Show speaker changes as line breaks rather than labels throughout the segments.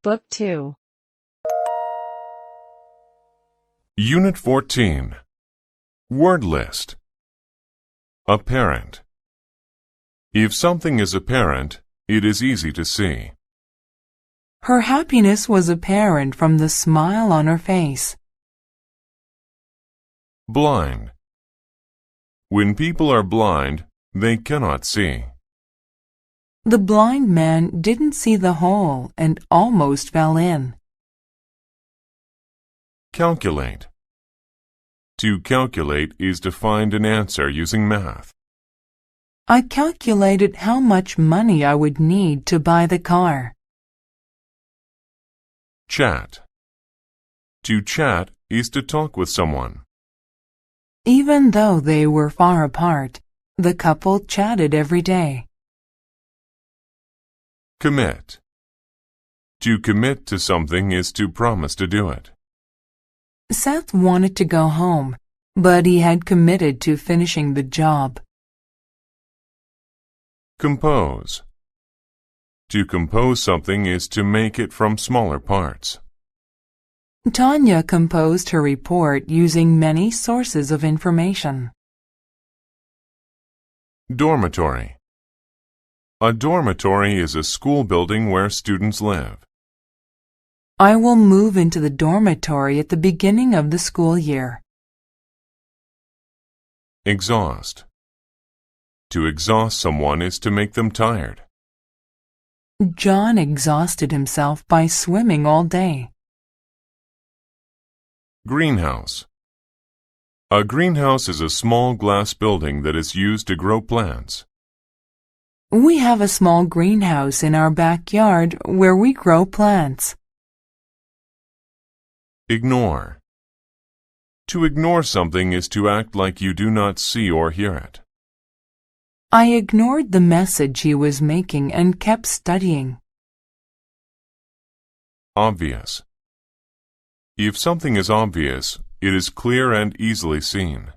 Book 2.
Unit 14. Word list. Apparent. If something is apparent, it is easy to see.
Her happiness was apparent from the smile on her face.
Blind. When people are blind, they cannot see.
The blind man didn't see the hole and almost fell in.
Calculate. To calculate is to find an answer using math.
I calculated how much money I would need to buy the car.
Chat. To chat is to talk with someone.
Even though they were far apart, the couple chatted every day.
Commit. To commit to something is to promise to do it.
Seth wanted to go home, but he had committed to finishing the job.
Compose. To compose something is to make it from smaller parts.
Tanya composed her report using many sources of information.
Dormitory. A dormitory is a school building where students live.
I will move into the dormitory at the beginning of the school year.
Exhaust. To exhaust someone is to make them tired.
John exhausted himself by swimming all day.
Greenhouse. A greenhouse is a small glass building that is used to grow plants.
We have a small greenhouse in our backyard where we grow plants.
Ignore. To ignore something is to act like you do not see or hear it.
I ignored the message he was making and kept studying.
Obvious. If something is obvious, it is clear and easily seen.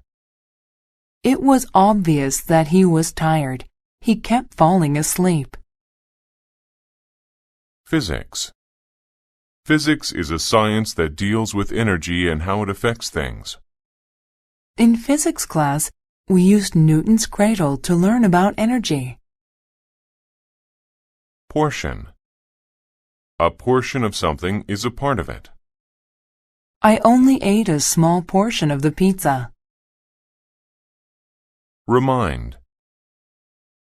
It was obvious that he was tired. He kept falling asleep.
Physics. Physics is a science that deals with energy and how it affects things.
In physics class, we used Newton's cradle to learn about energy.
Portion. A portion of something is a part of it.
I only ate a small portion of the pizza.
Remind.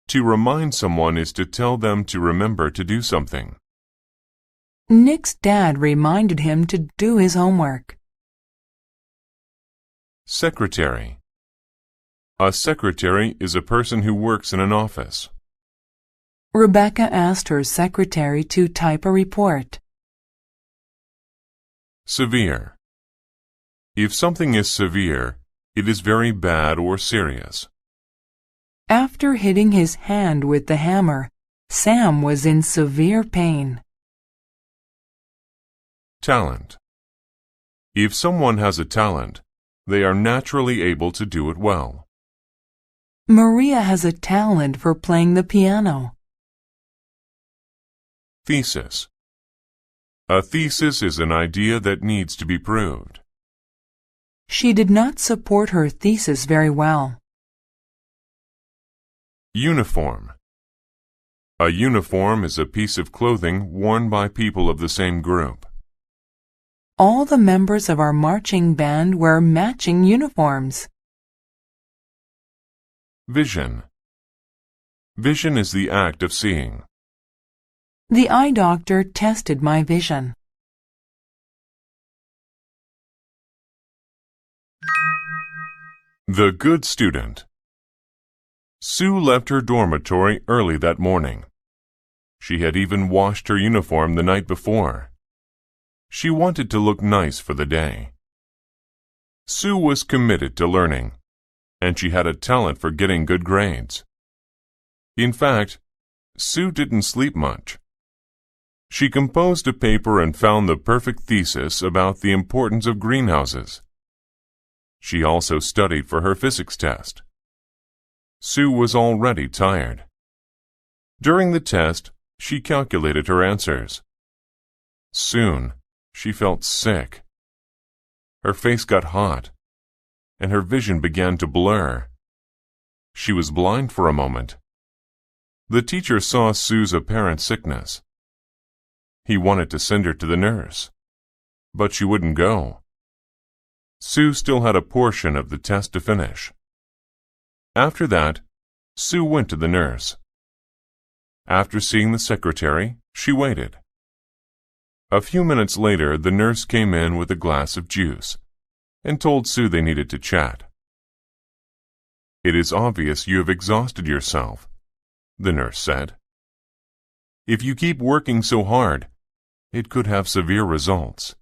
To remind someone is to tell them to remember to do something.
Nick's dad reminded him to do his homework.
Secretary. A secretary is a person who works in an office.
Rebecca asked her secretary to type a report.
Severe. If something is severe, it is very bad or serious.
After hitting his hand with the hammer, Sam was in severe pain.
Talent. If someone has a talent, they are naturally able to do it well.
Maria has a talent for playing the piano.
Thesis. A thesis is an idea that needs to be proved.
She did not support her thesis very well.
Uniform. A uniform is a piece of clothing worn by people of the same group.
All the members of our marching band wear matching uniforms.
Vision. Vision is the act of seeing.
The eye doctor tested my vision.
The good student. Sue left her dormitory early that morning. She had even washed her uniform the night before. She wanted to look nice for the day. Sue was committed to learning, and she had a talent for getting good grades. In fact, Sue didn't sleep much. She composed a paper and found the perfect thesis about the importance of greenhouses. She also studied for her physics test. Sue was already tired. During the test, she calculated her answers. Soon, she felt sick. Her face got hot, and her vision began to blur. She was blind for a moment. The teacher saw Sue's apparent sickness. He wanted to send her to the nurse, but she wouldn't go. Sue still had a portion of the test to finish. After that, Sue went to the nurse. After seeing the secretary, she waited. A few minutes later, the nurse came in with a glass of juice and told Sue they needed to chat. "It is obvious you have exhausted yourself," the nurse said. "If you keep working so hard, it could have severe results.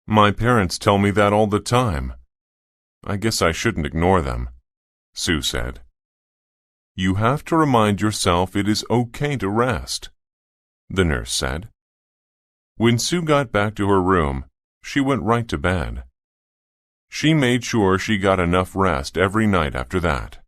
My parents tell me that all the time. I guess I shouldn't ignore them," Sue said. "You have to remind yourself it is okay to rest," the nurse said. When Sue got back to her room, she went right to bed. She made sure she got enough rest every night after that.